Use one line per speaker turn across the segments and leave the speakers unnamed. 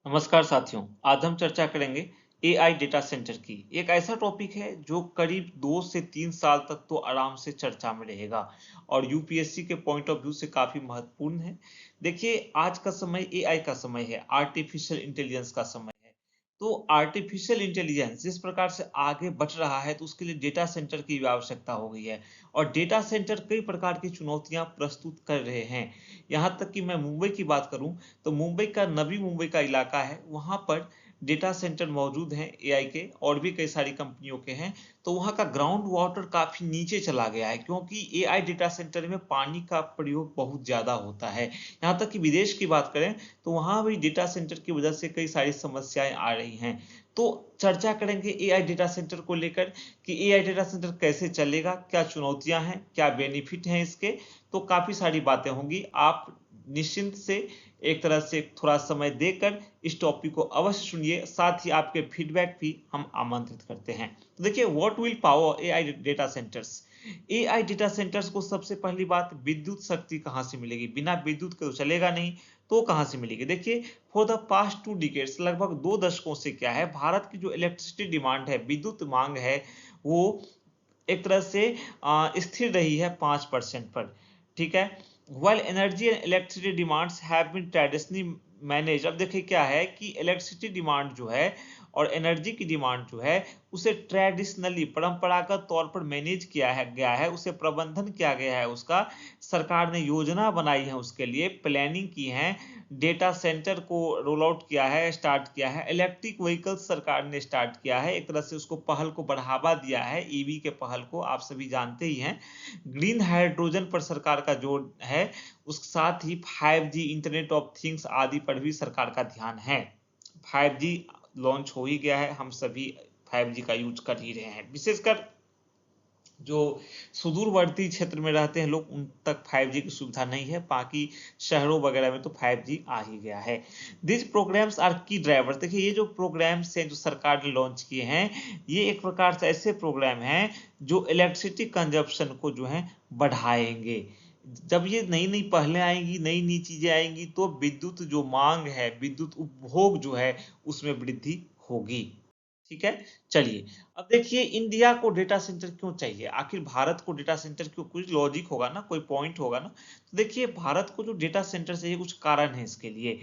नमस्कार साथियों, आज हम चर्चा करेंगे एआई डेटा सेंटर की। एक ऐसा टॉपिक है जो करीब 2 से 3 साल तक तो आराम से चर्चा में रहेगा और यूपीएससी के पॉइंट ऑफ व्यू से काफी महत्वपूर्ण है। देखिए, आज का समय एआई का समय है, आर्टिफिशियल इंटेलिजेंस का समय है। तो आर्टिफिशियल इंटेलिजेंस जिस प्रकार से आगे बढ़ रहा है तो उसके लिए डेटा सेंटर की भी आवश्यकता हो गई है और डेटा सेंटर कई प्रकार की चुनौतियां प्रस्तुत कर रहे हैं। यहाँ तक कि मैं मुंबई की बात करूं तो मुंबई का नवी मुंबई का इलाका है, वहाँ पर डेटा सेंटर मौजूद हैं एआई के और भी कई सारी कंपनियों के हैं। तो वहाँ का ग्राउंड वाटर काफ़ी नीचे चला गया है क्योंकि एआई डेटा सेंटर में पानी का प्रयोग बहुत ज़्यादा होता है। यहाँ तक कि विदेश की बात करें तो वहाँ भी डेटा सेंटर की वजह से कई सारी समस्याएँ आ रही हैं। तो चर्चा करेंगे एआई डेटा सेंटर को लेकर कि एआई डेटा सेंटर कैसे चलेगा, क्या चुनौतियाँ हैं, क्या बेनिफिट हैं इसके, तो काफ़ी सारी बातें होंगी। आप निश्चिंत से एक तरह से थोड़ा समय देकर इस टॉपिक को अवश्य सुनिए, साथ ही आपके फीडबैक भी हम आमंत्रित करते हैं। तो देखिए, what will power AI data centres. AI data centres को सबसे पहली बात, विद्युत शक्ति कहाँ से मिलेगी? बिना विद्युत के तो चलेगा नहीं, तो कहाँ से मिलेगी? देखिए, फॉर द पास्ट 2 डिकेड्स, लगभग 2 दशकों से क्या है, भारत की जो इलेक्ट्रिसिटी डिमांड है, विद्युत मांग है, वो एक तरह से स्थिर रही है 5% पर, ठीक है। While energy and electricity demands have been traditionally manage. अब देखिए क्या है कि इलेक्ट्रिसिटी डिमांड जो है और एनर्जी की डिमांड जो है उसे ट्रेडिशनली परंपरागत तौर पर मैनेज किया है गया है, उसे प्रबंधन किया गया है, उसका सरकार ने योजना बनाई है, उसके लिए प्लानिंग की है, डेटा सेंटर को रोल आउट किया है, स्टार्ट किया है, इलेक्ट्रिक व्हीकल्स सरकार ने स्टार्ट किया है, एक तरह से उसको पहल को बढ़ावा दिया है, ईवी के पहल को आप सभी जानते ही हैं। ग्रीन हाइड्रोजन पर सरकार का जोर है, उस साथ ही 5G इंटरनेट ऑफ थिंग्स आदि पर भी सरकार का ध्यान है। 5G लॉन्च हो ही गया है, हम सभी 5G का यूज कर ही रहे हैं। विशेषकर जो सुदूरवर्ती क्षेत्र में रहते हैं लोग, उन तक 5G की सुविधा नहीं है, बाकी शहरों वगैरह में तो 5G आ ही गया है। दिस प्रोग्राम्स आर की ड्राइवर्स। देखिए, ये जो प्रोग्राम्स हैं जो सरकार ने लॉन्च किए हैं, ये एक प्रकार से ऐसे प्रोग्राम हैं जो इलेक्ट्रिसिटी कंजप्शन को जो है बढ़ाएंगे। जब ये नई नई पहलें आएंगी, नई नई चीजें आएंगी, तो विद्युत जो मांग है, विद्युत उपभोग जो है, उसमें वृद्धि होगी। ठीक है। चलिए, अब देखिए, इंडिया को डेटा सेंटर क्यों चाहिए? आखिर भारत को डेटा सेंटर क्यों? कुछ लॉजिक होगा ना, कोई पॉइंट होगा ना। तो देखिए, भारत को जो डेटा सेंटर चाहिए, कुछ कारण है इसके लिए।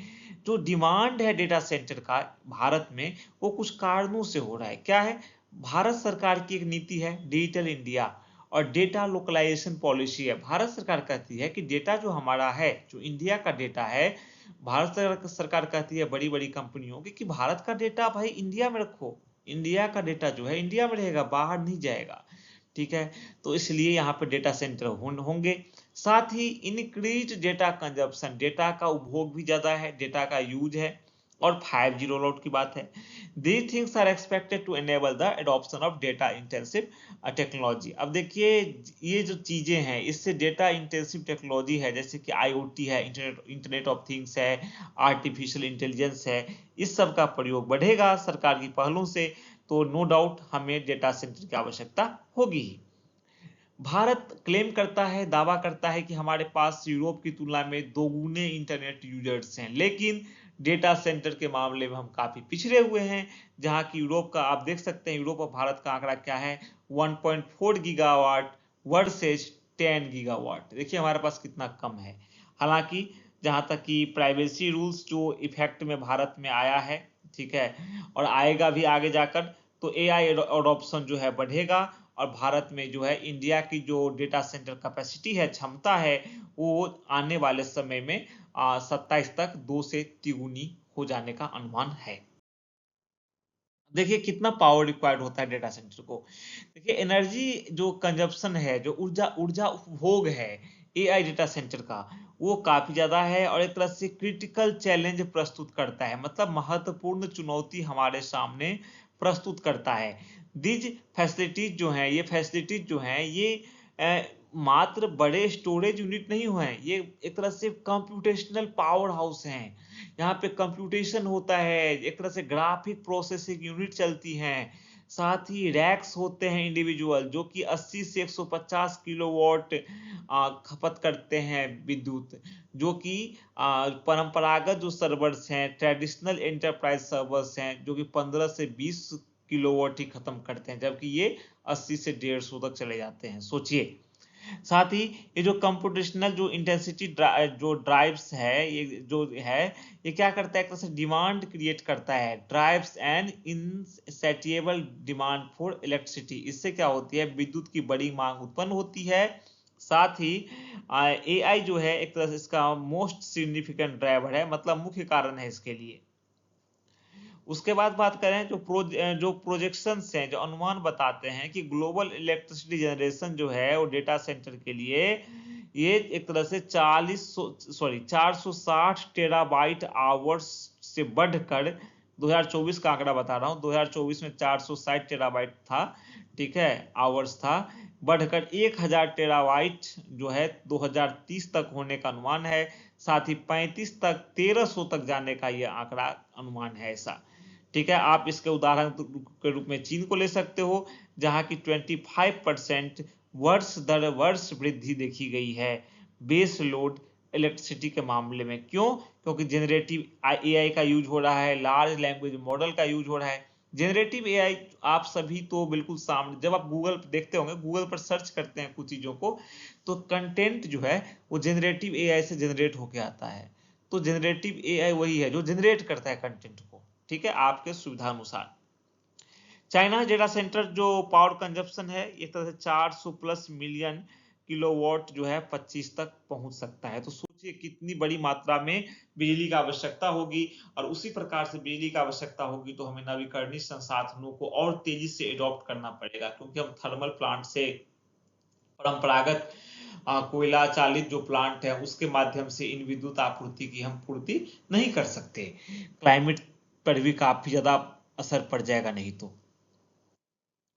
जो डिमांड है डेटा सेंटर का भारत में, वो कुछ कारणों से हो रहा है। क्या है? भारत सरकार की एक नीति है डिजिटल इंडिया और डेटा लोकलाइजेशन पॉलिसी है। भारत सरकार कहती है कि डेटा जो हमारा है, जो इंडिया का डेटा है, भारत सरकार कहती है बड़ी बड़ी कंपनियों की कि भारत का डेटा भाई इंडिया में रखो। इंडिया का डेटा जो है इंडिया में रहेगा, बाहर नहीं जाएगा। ठीक है। तो इसलिए यहाँ पे डेटा सेंटर होंगे। साथ ही इंक्रीज डेटा कंजप्शन, डेटा का उपभोग भी ज्यादा है, डेटा का यूज है, और 5G रोल आउट की बात है। These things are expected to enable the adoption of data intensive technology. अब देखिए, ये जो चीजें हैं, इससे डेटा इंटेंसिव टेक्नोलॉजी है, जैसे कि IoT है, इंटरनेट ऑफ थिंग्स है, आर्टिफिशियल इंटेलिजेंस है, इस सब का प्रयोग बढ़ेगा सरकार की पहलों से। तो नो डाउट हमें डेटा सेंटर की आवश्यकता होगी ही। भारत क्लेम करता है, दावा करता है कि हमारे पास यूरोप की तुलना में दोगुने इंटरनेट यूजर्स हैं, लेकिन डेटा सेंटर के मामले में हम काफी पिछड़े हुए हैं। जहां की यूरोप का आप देख सकते हैं, यूरोप और भारत का आंकड़ा क्या है, 1.4 गीगावाट वर्सेज 10 गीगावाट। देखिए हमारे पास कितना कम है। हालांकि जहां तक कि प्राइवेसी रूल्स जो इफेक्ट में भारत में आया है, ठीक है, और आएगा भी आगे जाकर, तो एआई अडॉप्शन जो है बढ़ेगा और भारत में जो है इंडिया की जो डेटा सेंटर कैपेसिटी है, क्षमता है, वो आने वाले समय में 27 तक 2 से तिगुनी हो जाने का अनुमान है। देखिए कितना पावर रिक्वायर्ड होता है डेटा सेंटर को। देखिए, एनर्जी जो कंजप्शन है, जो ऊर्जा ऊर्जा उपभोग है एआई डेटा सेंटर का, वो काफी ज्यादा है और एक तरह से क्रिटिकल चैलेंज प्रस्तुत करता है, मतलब महत्वपूर्ण चुनौती हमारे सामने प्रस्तुत करता है। दीज फैसिलिटीज जो हैं, ये फैसिलिटीज जो हैं, ये मात्र बड़े स्टोरेज यूनिट नहीं हुए हैं, ये एक तरह से कंप्यूटेशनल पावर हाउस हैं। यहाँ पे कंप्यूटेशन होता है, एक तरह से ग्राफिक प्रोसेसिंग यूनिट चलती हैं, साथ ही रैक्स होते हैं इंडिविजुअल जो कि 80 से 150 किलोवाट खपत करते हैं विद्युत, जो कि परंपरागत जो सर्वर्स हैं, ट्रेडिशनल एंटरप्राइज सर्वर्स हैं, जो कि 15 से 20 किलोवाट ही खत्म करते हैं, जबकि ये 80 से 150 तक चले जाते हैं। सोचिए। साथ ही ये जो कंप्यूटेशनल जो इंटेंसिटी जो ड्राइव्स है, ये जो है, ये क्या करता है, एक तरह से डिमांड क्रिएट करता है, drives and insatiable demand for electricity. इससे क्या होती है, विद्युत की बड़ी मांग उत्पन्न होती है। साथ ही एआई जो है एक तरह से इसका मोस्ट सिग्निफिकेंट ड्राइवर है, मतलब मुख्य कारण है इसके लिए। उसके बाद बात करें जो प्रोजेक्शंस हैं, जो अनुमान बताते हैं कि ग्लोबल इलेक्ट्रिसिटी जनरेशन जो है वो डेटा सेंटर के लिए ये एक तरह से 460 टेराबाइट आवर्स से बढ़कर, 2024 का आंकड़ा बता रहा हूँ, 2024 में 460 टेराबाइट था, ठीक है, आवर्स था, बढ़कर 1000 टेराबाइट जो है 2030 तक होने का अनुमान है। साथ ही 35 तक 1300 तक जाने का यह आंकड़ा अनुमान है ऐसा। ठीक है, आप इसके उदाहरण के रूप में चीन को ले सकते हो, जहां की 25% वर्ष दर वर्ष वृद्धि देखी गई है बेस लोड इलेक्ट्रिसिटी के मामले में। क्यों? क्योंकि जेनरेटिव एआई का यूज हो रहा है, लार्ज लैंग्वेज मॉडल का यूज हो रहा है। जेनरेटिव एआई आप सभी तो बिल्कुल सामने, जब आप गूगल देखते होंगे, गूगल पर सर्च करते हैं कुछ चीजों को, तो कंटेंट जो है वो जेनरेटिव एआई से जनरेट होके आता है। तो जेनरेटिव एआई वही है जो जनरेट करता है कंटेंट को, ठीक है, आपके सुविधा अनुसार। चाइना डेटा सेंटर जो पावर कंजप्शन है, एक तरह से 400 प्लस मिलियन किलोवाट जो है 25 तक पहुंच सकता है। तो सोचिए कितनी बड़ी मात्रा में बिजली की आवश्यकता होगी, और उसी प्रकार से बिजली की आवश्यकता होगी तो हमें नवीकरणीय संसाधनों को और तेजी से एडॉप्ट करना पड़ेगा, क्योंकि हम थर्मल प्लांट से, परंपरागत कोयला चालित जो प्लांट है उसके माध्यम से इन विद्युत आपूर्ति की हम पूर्ति नहीं कर सकते। क्लाइमेट पर भी काफी ज्यादा असर पड़ जाएगा नहीं तो।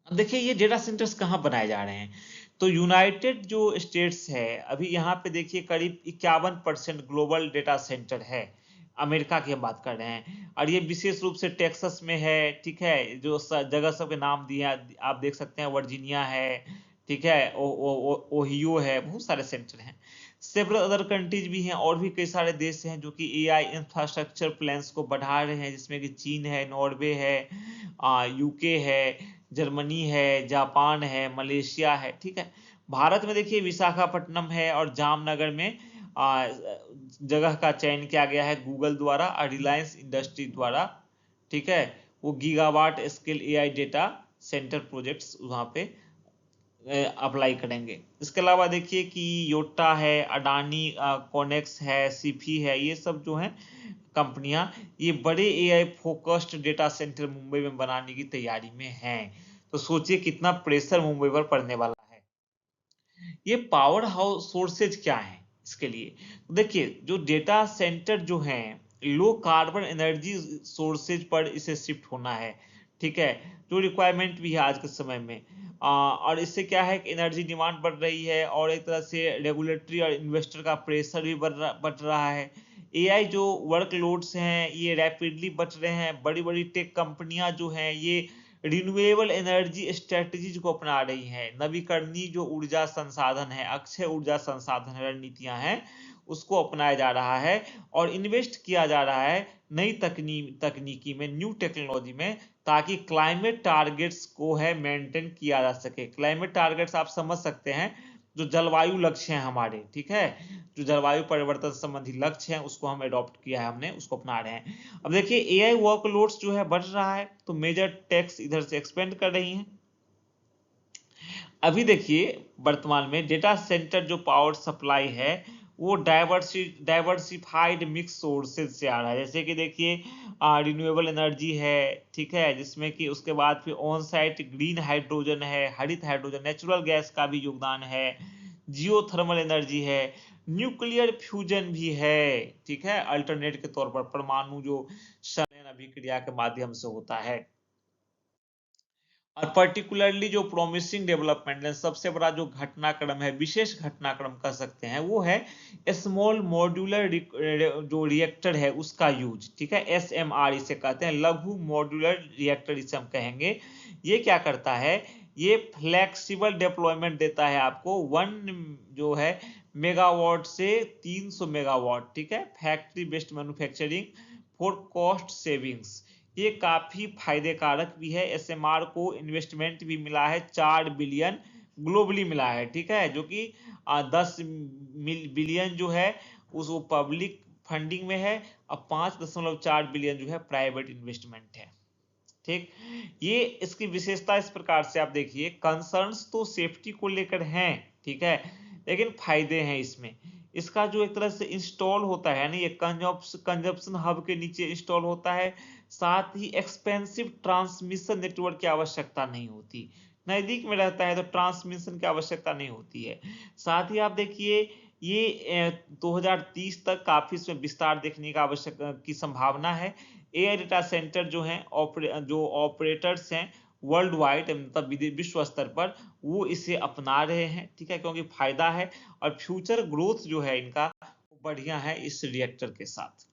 अब देखिए ये डेटा सेंटर्स कहाँ बनाए जा रहे हैं, तो यूनाइटेड जो स्टेट्स है, अभी यहाँ पे देखिए करीब 51% ग्लोबल डेटा सेंटर है, अमेरिका की हम बात कर रहे हैं, और ये विशेष रूप से टेक्सास में है, ठीक है, जो जगह सब के नाम दिए हैं आप देख सकते हैं, वर्जीनिया है, ठीक है, ओहियो है, बहुत सारे सेंटर हैं। सेवरल अदर कंट्रीज भी हैं, और भी कई सारे देश हैं जो कि एआई इंफ्रास्ट्रक्चर प्लान्स को बढ़ा रहे हैं, जिसमें कि चीन है, नॉर्वे है, यूके है, जर्मनी है, जापान है, मलेशिया है, ठीक है। भारत में देखिए विशाखापट्टनम है और जामनगर में जगह का चयन किया गया है गूगल द्वारा और रिलायंस इंडस्ट्री द्वारा, ठीक है, वो gigawatt scale AI data centre projects वहां पे अप्लाई करेंगे। इसके अलावा देखिए कि योटा है, अडानी कोनेक्स है, सिफी है, ये सब जो है कंपनियां, ये बड़े AI focused data centre Mumbai में बनाने की तैयारी में हैं। तो सोचिए कितना प्रेशर मुंबई पर पड़ने वाला है। ये पावर हाउस सोर्सेज क्या है इसके लिए, तो देखिए जो डेटा सेंटर जो हैं लो कार्बन एनर्जी सोर्सेज पर इसे शिफ्ट होना है, ठीक है, जो रिक्वायरमेंट भी है आज के समय में। और इससे क्या है कि एनर्जी डिमांड बढ़ रही है, और एक तरह से रेगुलेटरी और इन्वेस्टर का प्रेशर भी बढ़ रहा है। एआई जो वर्कलोड्स हैं ये रैपिडली बढ़ रहे हैं, बड़ी बड़ी टेक कंपनियां जो हैं ये रिन्यूएबल एनर्जी स्ट्रेटजीज को अपना रही हैं, नवीकरणीय जो ऊर्जा संसाधन है, अक्षय ऊर्जा संसाधन रणनीतियां हैं, उसको अपनाया जा रहा है, और इन्वेस्ट किया जा रहा है नई तकनीकी में, न्यू टेक्नोलॉजी में, ताकि क्लाइमेट टारगेट्स को है मेंटेन किया जा सके। क्लाइमेट टारगेट्स आप समझ सकते हैं, जो जलवायु लक्ष्य हैं हमारे, ठीक है, जो जलवायु परिवर्तन संबंधी लक्ष्य हैं उसको हम अडॉप्ट किया है, हमने उसको अपना रहे हैं। अब देखिए एआई वर्कलोड्स जो है बढ़ रहा है, तो मेजर टेक्स इधर से एक्सपेंड कर रही हैं। अभी देखिए वर्तमान में डेटा सेंटर जो पावर सप्लाई है वो डाइवर्सिफाइड मिक्स सोर्सेज से आ रहा है, जैसे कि देखिए रिन्यूएबल एनर्जी है, ठीक है, जिसमें कि उसके बाद फिर ऑन साइट ग्रीन हाइड्रोजन है, हरित हाइड्रोजन, नेचुरल गैस का भी योगदान है, जियो थर्मल एनर्जी है, न्यूक्लियर फ्यूजन भी है, ठीक है, अल्टरनेट के तौर पर परमाणु जो संलयन अभिक्रिया के माध्यम से होता है। और पर्टिकुलरली जो प्रोमिसिंग डेवलपमेंट है, सबसे बड़ा जो घटनाक्रम है, विशेष घटनाक्रम कह सकते हैं, वो है स्मॉल मॉड्यूलर जो रिएक्टर है उसका यूज। ठीक है, SMR इसे कहते हैं, लघु मॉड्यूलर रिएक्टर इसे हम कहेंगे। ये क्या करता है, ये फ्लेक्सिबल डिप्लॉयमेंट देता है आपको 1 जो है मेगावाट से 300 मेगावाट। ठीक है, factory based manufacturing for cost savings, ये काफी फायदे कारक भी है। SMR को इन्वेस्टमेंट भी मिला है 4 बिलियन ग्लोबली मिला है। ठीक है, जो कि 10 बिलियन जो है उस वो पब्लिक फंडिंग में है और 5.4 बिलियन जो है प्राइवेट इन्वेस्टमेंट है। ठीक, ये इसकी विशेषता इस प्रकार से आप देखिए, कंसर्न्स तो सेफ्टी को लेकर हैं, ठीक है, लेकिन फायदे हैं इसमें। इसका जो एक तरह से इंस्टॉल होता है ना, ये कंजप्शन हब के नीचे इंस्टॉल होता है, साथ ही एक्सपेंसिव ट्रांसमिशन नेटवर्क की आवश्यकता नहीं होती, नजदीक में रहता है तो ट्रांसमिशन की आवश्यकता नहीं होती है। साथ ही आप देखिए ये 2030 तक काफी इसमें विस्तार देखने का की संभावना है। एआई डेटा सेंटर जो हैं जो ऑपरेटर्स हैं वर्ल्ड वाइड, मतलब विश्व स्तर पर, वो इसे अपना रहे हैं। ठीक है, क्योंकि फायदा है और फ्यूचर ग्रोथ जो है इनका बढ़िया है इस रिएक्टर के साथ।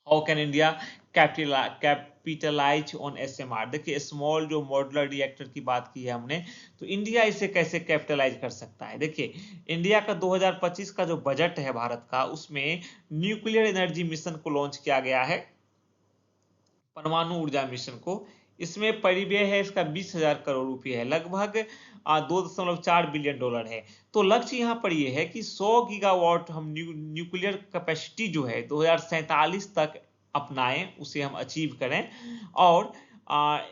How can India capitalize on SMR? देखिए, स्मॉल जो मॉड्यूलर रिएक्टर की बात की है हमने, तो इंडिया इसे कैसे कैपिटलाइज कर सकता है। देखिए, इंडिया का 2025 का जो बजट है भारत का, उसमें न्यूक्लियर एनर्जी मिशन को लॉन्च किया गया है, परमाणु ऊर्जा मिशन को। इसमें परिव्यय है इसका 20,000 करोड़ रुपए है, लगभग 2.4 बिलियन डॉलर है। तो लक्ष्य यहाँ पर यह है कि 100 गीगावाट हम न्यूक्लियर कैपेसिटी जो है 2047 तक अपनाएं, उसे हम अचीव करें। और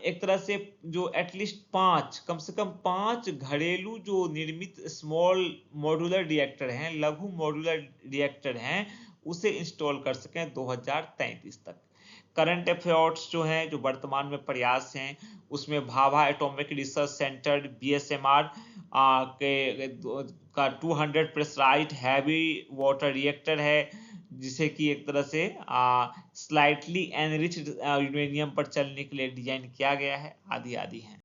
एक तरह से जो एटलीस्ट 5, कम से कम 5 घरेलू जो निर्मित स्मॉल मॉड्यूलर रिएक्टर हैं, लघु मॉड्यूलर रिएक्टर हैं, उसे इंस्टॉल कर सकें 2033 तक। करंट अफेयर्स जो हैं, जो वर्तमान में प्रयास हैं, उसमें Bhabha atomic research centre BSMR का 200 प्रेशराइज्ड हैवी वाटर रिएक्टर है, जिसे कि एक तरह से स्लाइटली एनरिच्ड यूरेनियम पर चलने के लिए डिजाइन किया गया है, आदि आदि हैं।